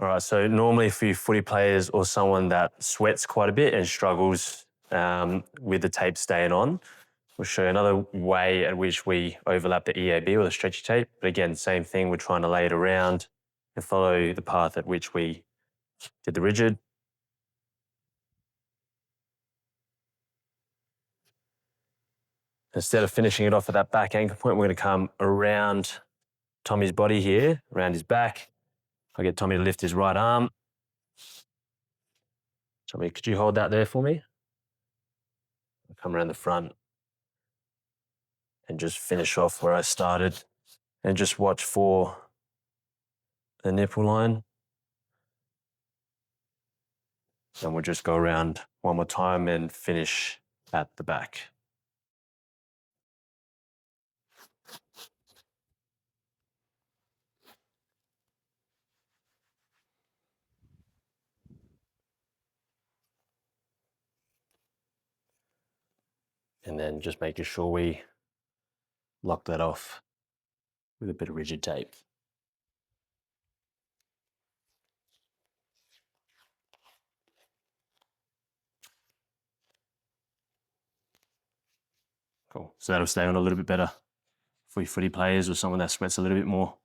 All right, so normally for you footy players or someone that sweats quite a bit and struggles with the tape staying on, we'll show you another way at which we overlap the EAB or the stretchy tape. But again, same thing, we're trying to lay it around and follow the path at which we did the rigid. Instead of finishing it off at that back ankle point, we're going to come around Tommy's body here, around his back. I'll get Tommy to lift his right arm. Tommy, could you hold that there for me? I'll come around the front and just finish off where I started and just watch for the nipple line. And we'll just go around one more time and finish at the back. And then just making sure we lock that off with a bit of rigid tape. Cool. So that'll stay on a little bit better for your footy players or someone that sweats a little bit more.